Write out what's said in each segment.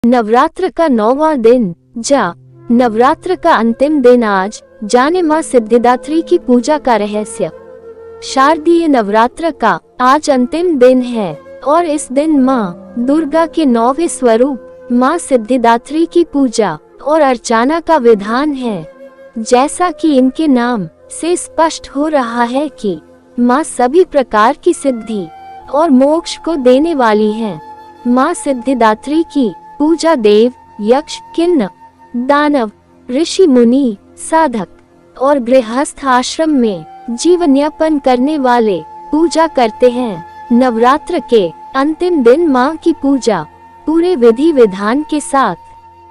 नवरात्र का 9वां दिन नवरात्र का अंतिम दिन आज जाने माँ सिद्धिदात्री की पूजा का रहस्य। शारदीय नवरात्र का आज अंतिम दिन है और इस दिन माँ दुर्गा के 9वें स्वरूप माँ सिद्धिदात्री की पूजा और अर्चना का विधान है। जैसा कि इनके नाम से स्पष्ट हो रहा है कि माँ सभी प्रकार की सिद्धि और मोक्ष को देने वाली हैं। माँ सिद्धिदात्री की पूजा देव, यक्ष, किन्नर, दानव, ऋषि, मुनि, साधक और गृहस्थ आश्रम में जीवन यापन करने वाले पूजा करते हैं। नवरात्र के अंतिम दिन माँ की पूजा पूरे विधि विधान के साथ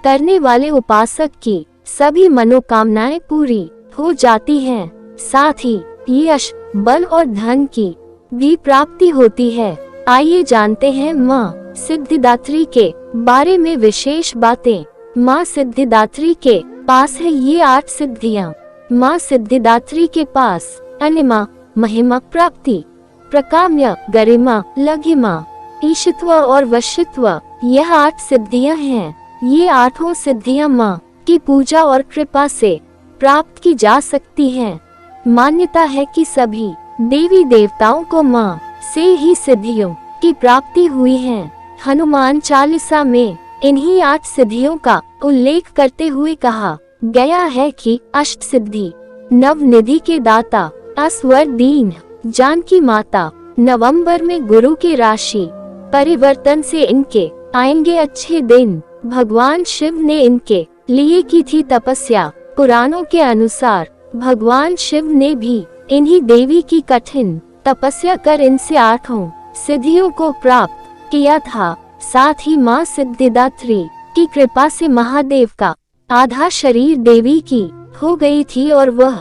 करने वाले उपासक की सभी मनोकामनाएं पूरी हो जाती हैं। साथ ही यश, बल और धन की भी प्राप्ति होती है। आइए जानते हैं माँ सिद्धिदात्री के बारे में विशेष बातें। माँ सिद्धिदात्री के पास है ये 8 सिद्धियाँ। माँ सिद्धिदात्री के पास अनिमा, महिमा प्राप्ति, प्रकाम्य, गरिमा, लघिमा, ईशित्व और वशित्व, यह 8 सिद्धियाँ हैं। ये 8 सिद्धियाँ माँ की पूजा और कृपा से प्राप्त की जा सकती हैं। मान्यता है कि सभी देवी देवताओं को माँ से ही सिद्धियों की प्राप्ति हुई है। हनुमान चालीसा में इन्हीं 8 सिद्धियों का उल्लेख करते हुए कहा गया है कि अष्ट सिद्धि नवनिधि के दाता, असवर दीन, जानकी माता। नवंबर में गुरु के राशि परिवर्तन से इनके आएंगे अच्छे दिन। भगवान शिव ने इनके लिए की थी तपस्या। पुराणों के अनुसार भगवान शिव ने भी इन्हीं देवी की कठिन तपस्या कर इनसे 8 सिद्धियों को प्राप्त किया था। साथ ही माँ सिद्धिदात्री की कृपा से महादेव का आधा शरीर देवी की हो गई थी और वह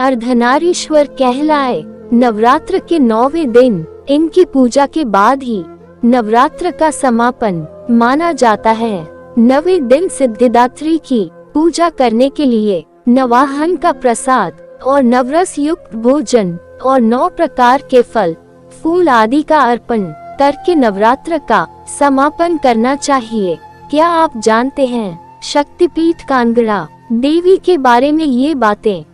अर्धनारीश्वर कहलाए। नवरात्र के 9वें दिन इनकी पूजा के बाद ही नवरात्र का समापन माना जाता है। 9वें दिन सिद्धिदात्री की पूजा करने के लिए नवाहन का प्रसाद और नवरस युक्त भोजन और 9 प्रकार के फल, फूल आदि का अर्पण करके नवरात्र का समापन करना चाहिए। क्या आप जानते हैं शक्तिपीठ कांगड़ा देवी के बारे में? ये बातें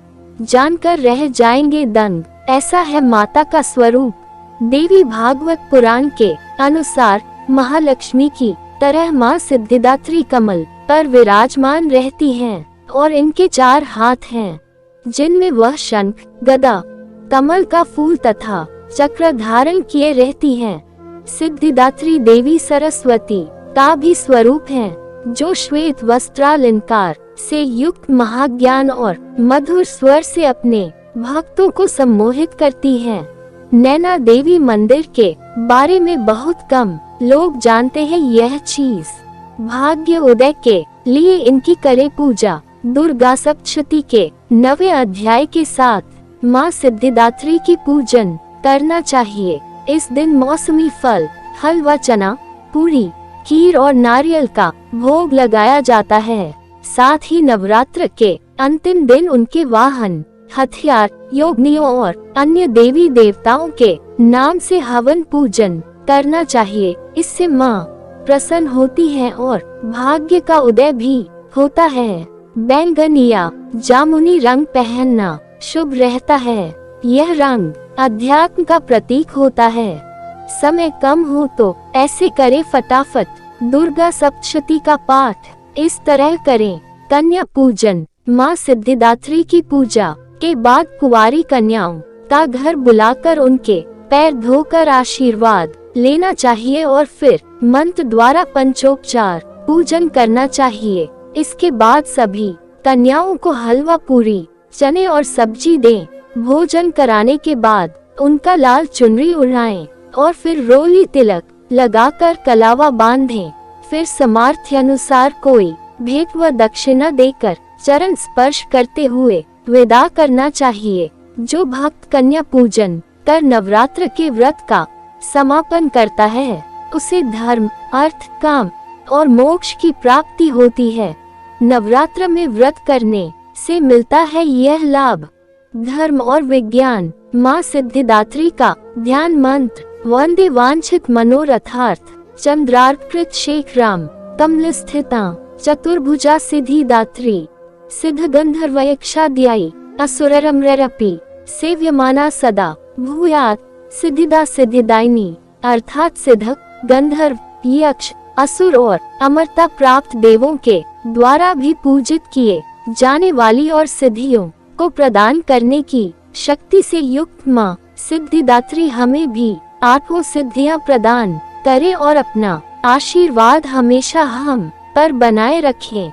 जानकर रह जाएंगे दंग। ऐसा है माता का स्वरूप। देवी भागवत पुराण के अनुसार महालक्ष्मी की तरह माँ सिद्धिदात्री कमल पर विराजमान रहती हैं और इनके 4 हाथ हैं जिनमें वह शंख, गदा, कमल का फूल तथा चक्र धारण किए रहती हैं। सिद्धिदात्री देवी सरस्वती का भी स्वरूप है जो श्वेत वस्त्रालंकार से युक्त महाज्ञान और मधुर स्वर से अपने भक्तों को सम्मोहित करती हैं। नैना देवी मंदिर के बारे में बहुत कम लोग जानते हैं यह चीज। भाग्य उदय के लिए इनकी करे पूजा। दुर्गा सप्तशती के 9वें अध्याय के साथ माँ सिद्धिदात्री की पूजन करना चाहिए। इस दिन मौसमी फल, हलवा, चना, पूरी, खीर और नारियल का भोग लगाया जाता है। साथ ही नवरात्र के अंतिम दिन उनके वाहन, हथियार, योगिनियों और अन्य देवी देवताओं के नाम से हवन पूजन करना चाहिए। इससे माँ प्रसन्न होती है और भाग्य का उदय भी होता है। बैंगनी या जामुनी रंग पहनना शुभ रहता है। यह रंग अध्यात्म का प्रतीक होता है। समय कम हो तो ऐसे करें फटाफट दुर्गा सप्तशती का पाठ। इस तरह करें कन्या पूजन। माँ सिद्धिदात्री की पूजा के बाद कुंवारी कन्याओं का घर बुलाकर उनके पैर धोकर आशीर्वाद लेना चाहिए और फिर मंत्र द्वारा पंचोपचार पूजन करना चाहिए। इसके बाद सभी कन्याओं को हलवा, पूरी, चने और सब्जी दें। भोजन कराने के बाद उनका लाल चुनरी उड़ाएं और फिर रोली तिलक लगाकर कलावा बांधें। फिर सामर्थ्य अनुसार कोई भेंट व दक्षिणा देकर चरण स्पर्श करते हुए विदा करना चाहिए। जो भक्त कन्या पूजन कर नवरात्र के व्रत का समापन करता है उसे धर्म, अर्थ, काम और मोक्ष की प्राप्ति होती है। नवरात्र में व्रत करने से मिलता है यह लाभ। धर्म और विज्ञान। माँ सिद्धिदात्री का ध्यान मंत्र वंदे वांछित मनोरथार्थ चंद्रार्कृत शेखराम कमल स्थिता चतुर्भुजा सिद्धिदात्री सिद्ध गंधर्वयक्षाध्यायी असुररम्ररपि सेव्यमाना सदा भूयात् सिद्धिदा सिद्धिदायिनी अर्थात सिद्ध गंधर्व यक्ष असुर और अमरता प्राप्त देवों के द्वारा भी पूजित किए जाने वाली और सिद्धियों को प्रदान करने की शक्ति से युक्त माँ सिद्धिदात्री हमें भी आठों सिद्धियां प्रदान करे और अपना आशीर्वाद हमेशा हम पर बनाए रखे।